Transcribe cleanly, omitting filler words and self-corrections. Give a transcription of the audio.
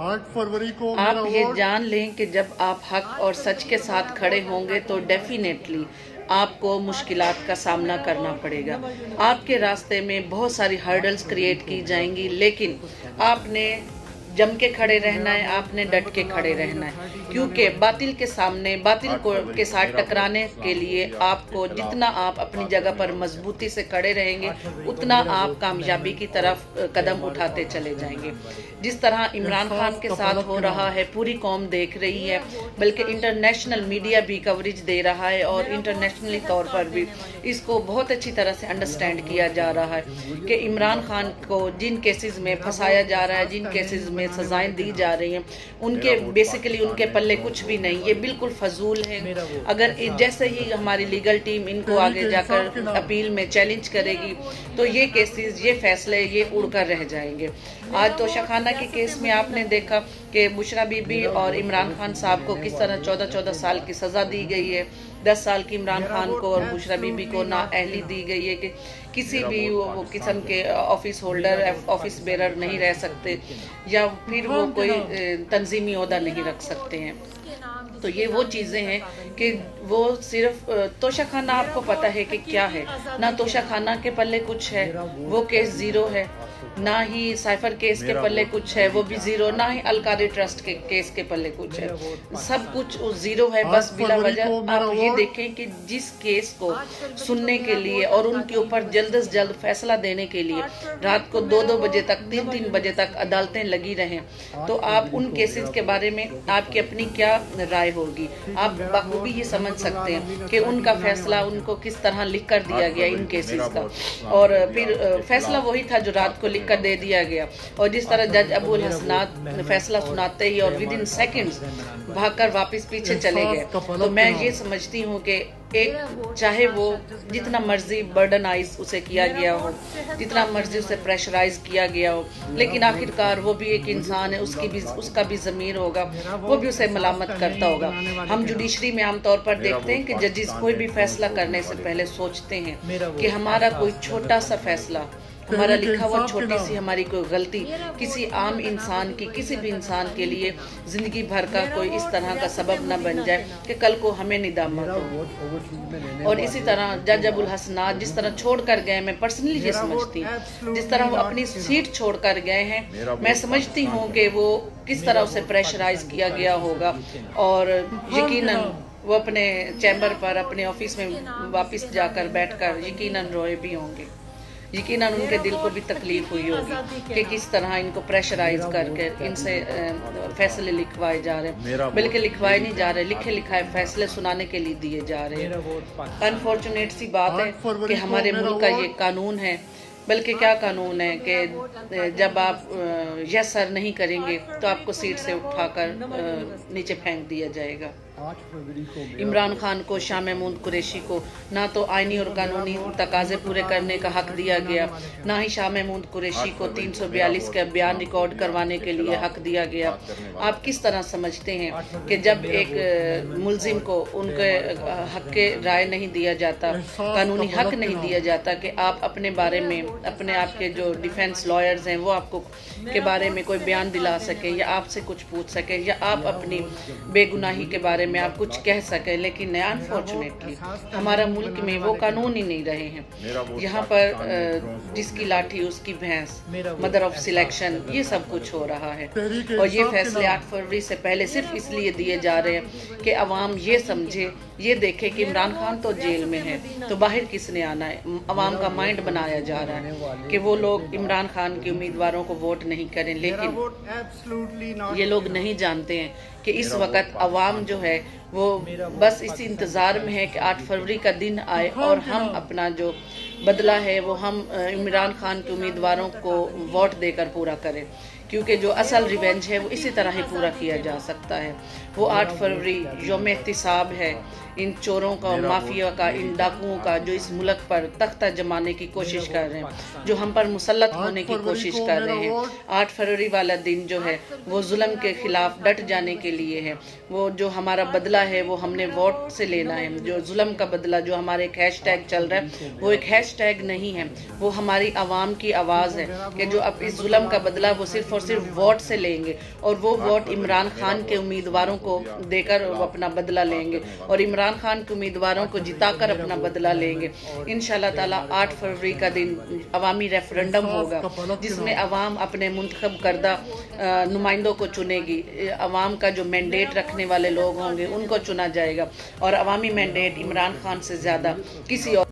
8 फरवरी को आप ये जान लें कि जब आप हक और सच के साथ खड़े होंगे तो डेफिनेटली आपको मुश्किलात का सामना करना पड़ेगा। आपके रास्ते में बहुत सारी हर्डल्स क्रिएट की जाएंगी, लेकिन आपने जम के खड़े रहना है, आपने डट के खड़े रहना है, क्योंकि बातिल के सामने बातिल को के साथ टकराने के लिए आपको जितना आप अपनी जगह पर मजबूती से खड़े रहेंगे उतना आप कामयाबी की तरफ कदम उठाते चले जाएंगे। जिस तरह इमरान खान के साथ हो रहा है पूरी कौम देख रही है, बल्कि इंटरनेशनल मीडिया भी कवरेज दे रहा है और इंटरनेशनली तौर पर भी इसको बहुत अच्छी तरह से अंडरस्टैंड किया जा रहा है कि इमरान खान को जिन केसेस में फंसाया जा रहा है, जिन केसेस में सजाएं दी जा रही हैं, उनके बेसिकली उनके पल्ले कुछ भी नहीं, ये बिल्कुल फजूल है। अगर जैसे ही हमारी लीगल टीम इनको आगे जाकर अपील में चैलेंज करेगी तो ये केसेस, ये फैसले ये उड़कर रह जाएंगे। आज तोशाखाना के केस में आपने देखा कि बुशरा बीबी और इमरान खान साहब को किस तरह 14-14 साल की सज़ा दी गई है। 10 साल की इमरान खान को और बुशरा बीबी को नाअहली दी गई है कि किसी भी वो किस्म के ऑफिस होल्डर, ऑफिस बेरर नहीं रह सकते या फिर वो कोई तंजीमी ओहदा नहीं रख सकते हैं। तो ये वो चीज़ें हैं कि वो सिर्फ तोशाखाना, आपको पता है कि क्या है, ना तोशाखाना के पल्ले कुछ है, वो केस ज़ीरो है, ना ही साइफर केस के पल्ले कुछ है, वो भी ज़ीरो, ना ही अलकारी ट्रस्ट के केस के पल्ले कुछ है, सब कुछ ज़ीरो है। बस बिला वजह आप ये देखें कि जिस केस को सुनने के लिए और उनके ऊपर जल्द से जल्द फैसला देने के लिए रात को 2-2 बजे तक, 3-3 बजे तक अदालतें लगी रहें, तो आप उन केसेस के बारे में आपकी अपनी क्या राय होगी। आप बखूबी ये समझ सकते हैं कि उनका फैसला उनको किस तरह लिख कर दिया गया इन केसेस का, और फिर फैसला वही था जो रात को लिख कर दे दिया गया। और जिस तरह जज अबुल हसनात फैसला सुनाते ही और विद इन सेकेंड्स भागकर वापस पीछे चले गए, तो मैं ये समझती हूँ कि एक चाहे वो जितना मर्जी बर्डनाइज उसे किया गया हो, जितना मर्जी उसे प्रेशराइज किया गया हो, लेकिन आखिरकार वो भी एक इंसान है, उसका भी ज़मीर होगा, वो भी उसे मलामत करता होगा। हम जुडिशरी में आमतौर पर देखते हैं कि जजेस कोई भी फैसला करने से पहले सोचते हैं कि हमारा कोई छोटा सा फैसला, हमारा लिखा हुआ छोटी सी हमारी कोई गलती किसी आम इंसान की, किसी भी इंसान के लिए जिंदगी भर का कोई इस तरह का सबब न बन जाए कि कल को हमें निदामत हो। और इसी तरह जज अबुल हसनात जिस तरह छोड़ कर गए, मैं पर्सनली ये समझती हूँ जिस तरह वो अपनी सीट छोड़ कर गए हैं, मैं समझती हूँ कि वो किस तरह उसे प्रेशराइज किया गया होगा और यकीनन वो अपने चैम्बर पर, अपने ऑफिस में वापस जाकर बैठकर यकीनन रोए भी होंगे। यकीनन उनके दिल को भी तकलीफ हुई होगी कि किस तरह इनको प्रेशराइज करके इनसे फैसले लिखवाए जा रहे हैं, बल्कि लिखवाए नहीं जा रहे, लिखे लिखाए फैसले सुनाने के लिए दिए जा रहे हैं। अनफॉर्चुनेट सी बात है कि हमारे मुल्क का ये कानून है, बल्कि क्या कानून है कि जब आप यस सर नहीं करेंगे तो आपको सीट से उठाकर नीचे फेंक दिया जाएगा। इमरान खान को, शाह महमूद कुरैशी को ना तो आईनी और कानूनी तकाजे पूरे करने का हक दिया गया, ना ही शाह महमूद कुरैशी को 342 का बयान रिकॉर्ड करवाने के लिए हक दिया गया। आप किस तरह समझते हैं कि जब एक मुलजिम को उनके हक के राय नहीं दिया जाता, कानूनी हक नहीं दिया जाता कि आप अपने बारे में, अपने आप के जो डिफेंस लॉयर्स हैं वो आपको के बारे में कोई बयान दिला सके या आपसे कुछ पूछ सके या आप अपनी बेगुनाही के बारे में आप कुछ कह सके, लेकिन अनफॉर्चुनेटली हमारा मुल्क में वो कानून ही नहीं रहे हैं। यहाँ पर जिसकी लाठी उसकी भैंस, मदर ऑफ सिलेक्शन, ये सब कुछ हो रहा है। और ये फैसले 8 फरवरी से पहले सिर्फ इसलिए दिए जा रहे हैं कि अवाम ये समझे, ये देखे कि इमरान खान तो जेल में है तो बाहर किसने आना है। अवाम का माइंड बनाया जा रहा है कि वो लोग इमरान खान के उम्मीदवारों को वोट नहीं करें, लेकिन ये लोग नहीं जानते हैं कि इस वक्त अवाम जो है वो बस इसी इंतज़ार में है कि 8 फरवरी का दिन आए और हम अपना जो बदला है वो हम इमरान खान के उम्मीदवारों को वोट देकर पूरा करें, क्योंकि जो असल रिवेंज है वो इसी तरह ही पूरा किया जा सकता है। वो 8 फरवरी यौम एहतिसाब है इन चोरों का, माफिया का, इन डाकुओं का जो इस मुल्क पर तख्ता जमाने की कोशिश कर रहे हैं, जो हम पर मुसल्लत होने की कोशिश कर रहे हैं। 8 फरवरी वाला दिन जो है वो जुल्म के खिलाफ डट जाने के लिए है। वो जो हमारा बदला है वो हमने वोट से लेना है। जो जुल्म का बदला, जो हमारे एक हैशटैग चल रहा है, वो एक हैशटैग नहीं है, वो हमारी आवाम की आवाज़ है कि जो अब इस जुल्म का बदला वो सिर्फ और اور صرف ووٹ سے لیں گے، اور وہ ووٹ عمران خان کے امیدواروں کو دے کر وہ اپنا بدلہ لیں گے، اور عمران خان کے امیدواروں کو جتا کر اپنا بدلہ لیں گے۔ انشاءاللہ تعالیٰ 8 فروری کا دن عوامی ریفرنڈم ہوگا، جس میں عوام اپنے منتخب کردہ نمائندوں کو چنے گی۔ عوام کا جو مینڈیٹ رکھنے والے لوگ ہوں گے ان کو چنا جائے گا، اور عوامی مینڈیٹ عمران خان سے زیادہ کسی اور